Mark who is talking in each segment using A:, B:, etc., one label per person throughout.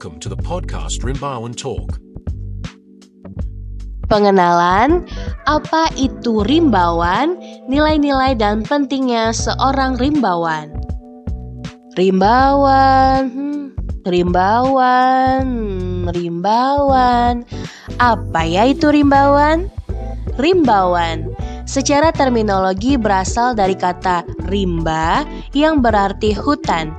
A: Welcome to the podcast Rimbawan Talk.
B: Pengenalan, apa itu rimbawan, nilai-nilai dan pentingnya seorang rimbawan. Rimbawan. Apa ya itu rimbawan? Rimbawan secara terminologi berasal dari kata rimba yang berarti hutan.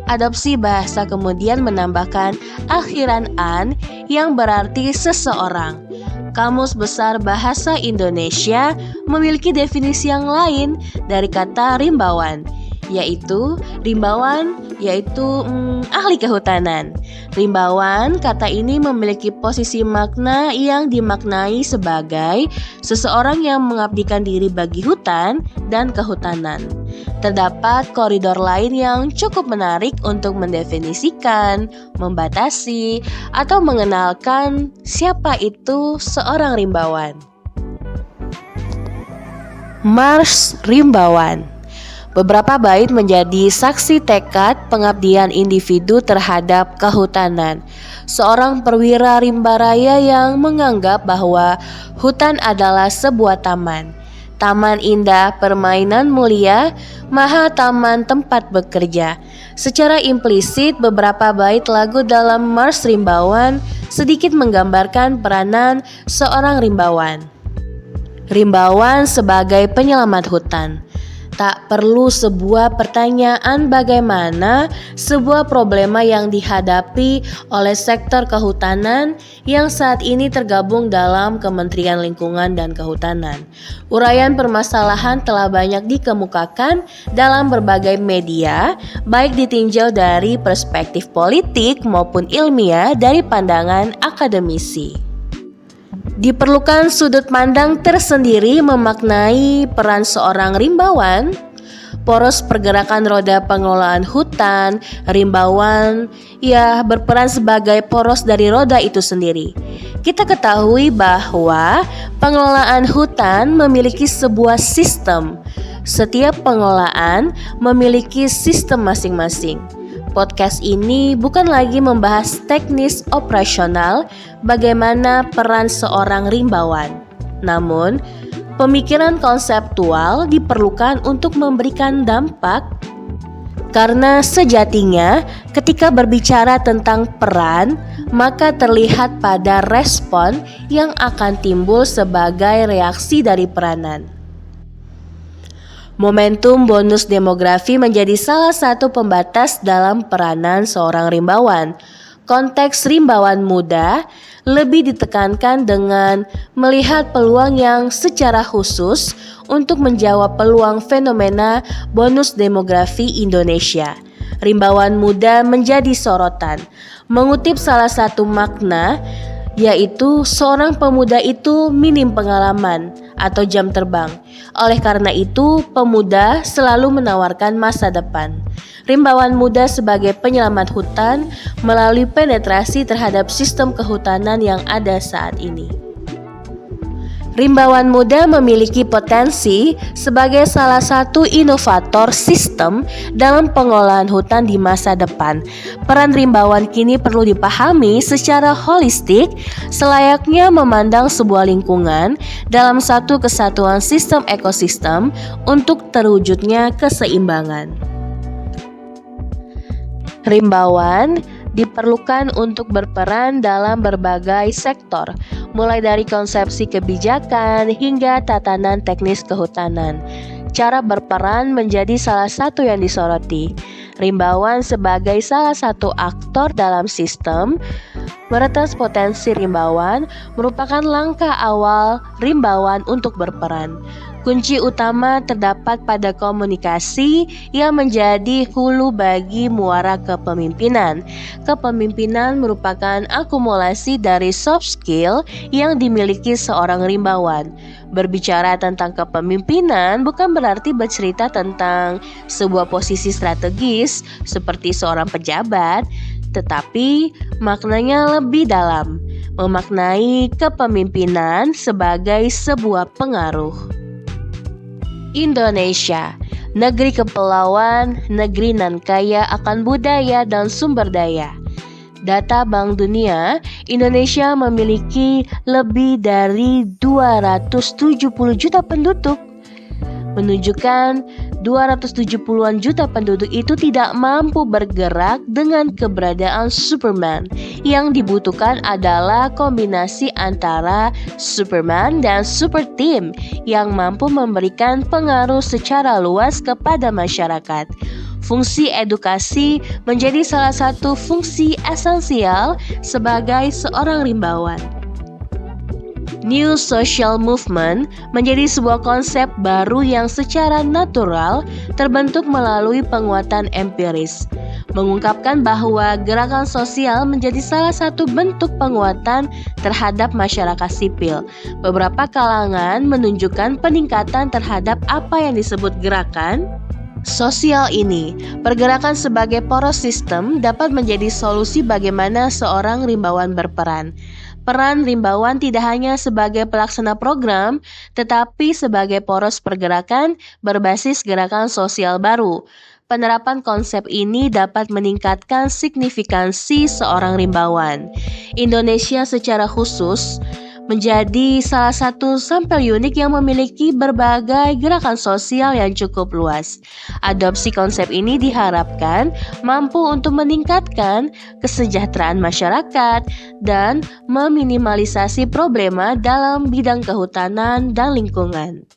B: Adopsi bahasa kemudian menambahkan akhiran an yang berarti seseorang. Kamus Besar Bahasa Indonesia memiliki definisi yang lain dari kata rimbawan, yaitu ahli kehutanan. Rimbawan, kata ini memiliki posisi makna yang dimaknai sebagai seseorang yang mengabdikan diri bagi hutan dan kehutanan. Terdapat koridor lain yang cukup menarik untuk mendefinisikan, membatasi, atau mengenalkan siapa itu seorang rimbawan. Mars Rimbawan. Beberapa bait menjadi saksi tekad pengabdian individu terhadap kehutanan. Seorang perwira rimba raya yang menganggap bahwa hutan adalah sebuah taman. Taman indah, permainan mulia, maha taman tempat bekerja. Secara implisit, beberapa bait lagu dalam Mars Rimbawan sedikit menggambarkan peranan seorang rimbawan. Rimbawan sebagai penyelamat hutan. Tak perlu sebuah pertanyaan bagaimana sebuah problema yang dihadapi oleh sektor kehutanan yang saat ini tergabung dalam Kementerian Lingkungan dan Kehutanan. Uraian permasalahan telah banyak dikemukakan dalam berbagai media, baik ditinjau dari perspektif politik maupun ilmiah dari pandangan akademisi. Diperlukan sudut pandang tersendiri memaknai peran seorang rimbawan. Poros pergerakan roda pengelolaan hutan, rimbawan berperan sebagai poros dari roda itu sendiri. Kita ketahui bahwa pengelolaan hutan memiliki sebuah sistem. Setiap pengelolaan memiliki sistem masing-masing. Podcast ini bukan lagi membahas teknis operasional bagaimana peran seorang rimbawan. Namun, pemikiran konseptual diperlukan untuk memberikan dampak, karena sejatinya ketika berbicara tentang peran, maka terlihat pada respon yang akan timbul sebagai reaksi dari peranan. Momentum bonus demografi menjadi salah satu pembatas dalam peranan seorang rimbawan. Konteks rimbawan muda lebih ditekankan dengan melihat peluang yang secara khusus untuk menjawab peluang fenomena bonus demografi Indonesia. Rimbawan muda menjadi sorotan. Mengutip salah satu makna, yaitu seorang pemuda itu minim pengalaman atau jam terbang. Oleh karena itu, pemuda selalu menawarkan masa depan. Rimbawan muda sebagai penyelamat hutan melalui penetrasi terhadap sistem kehutanan yang ada saat ini. Rimbawan muda memiliki potensi sebagai salah satu inovator sistem dalam pengelolaan hutan di masa depan. Peran rimbawan kini perlu dipahami secara holistik, selayaknya memandang sebuah lingkungan dalam satu kesatuan sistem ekosistem untuk terwujudnya keseimbangan. Rimbawan diperlukan untuk berperan dalam berbagai sektor, mulai dari konsepsi kebijakan hingga tatanan teknis kehutanan. Cara berperan menjadi salah satu yang disoroti. Rimbawan sebagai salah satu aktor dalam sistem, meretas potensi rimbawan merupakan langkah awal rimbawan untuk berperan. Kunci utama terdapat pada komunikasi yang menjadi hulu bagi muara kepemimpinan. Kepemimpinan merupakan akumulasi dari soft skill yang dimiliki seorang rimbawan. Berbicara tentang kepemimpinan bukan berarti bercerita tentang sebuah posisi strategis seperti seorang pejabat, tetapi maknanya lebih dalam, memaknai kepemimpinan sebagai sebuah pengaruh. Indonesia, negeri kepulauan, negeri nan kaya akan budaya dan sumber daya. Data Bank Dunia, Indonesia memiliki lebih dari 270 juta penduduk, menunjukkan 270-an juta penduduk itu tidak mampu bergerak dengan keberadaan Superman. Yang dibutuhkan adalah kombinasi antara Superman dan Super Team yang mampu memberikan pengaruh secara luas kepada masyarakat. Fungsi edukasi menjadi salah satu fungsi esensial sebagai seorang rimbawan. New Social Movement menjadi sebuah konsep baru yang secara natural terbentuk melalui penguatan empiris, mengungkapkan bahwa gerakan sosial menjadi salah satu bentuk penguatan terhadap masyarakat sipil. Beberapa kalangan menunjukkan peningkatan terhadap apa yang disebut gerakan sosial ini. Pergerakan sebagai poros sistem dapat menjadi solusi bagaimana seorang rimbawan berperan. Peran rimbawan tidak hanya sebagai pelaksana program, tetapi sebagai poros pergerakan berbasis gerakan sosial baru. Penerapan konsep ini dapat meningkatkan signifikansi seorang rimbawan. Indonesia secara khusus menjadi salah satu sampel unik yang memiliki berbagai gerakan sosial yang cukup luas. Adopsi konsep ini diharapkan mampu untuk meningkatkan kesejahteraan masyarakat dan meminimalisasi problema dalam bidang kehutanan dan lingkungan.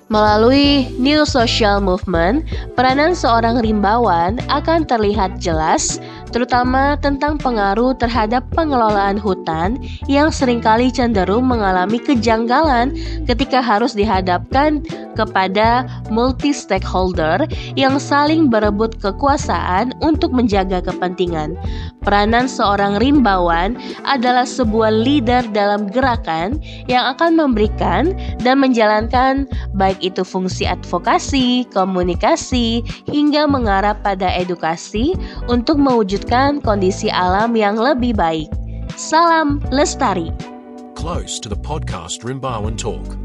B: Melalui New Social Movement, peranan seorang rimbawan akan terlihat jelas, terutama tentang pengaruh terhadap pengelolaan hutan yang seringkali cenderung mengalami kejanggalan ketika harus dihadapkan kepada multi-stakeholder yang saling berebut kekuasaan untuk menjaga kepentingan. Peranan seorang rimbawan adalah sebuah leader dalam gerakan yang akan memberikan dan menjalankan baik itu fungsi advokasi, komunikasi, hingga mengarah pada edukasi untuk mewujudkan kondisi alam yang lebih baik. Salam lestari.
A: Close to the podcast Rimbawan Talk.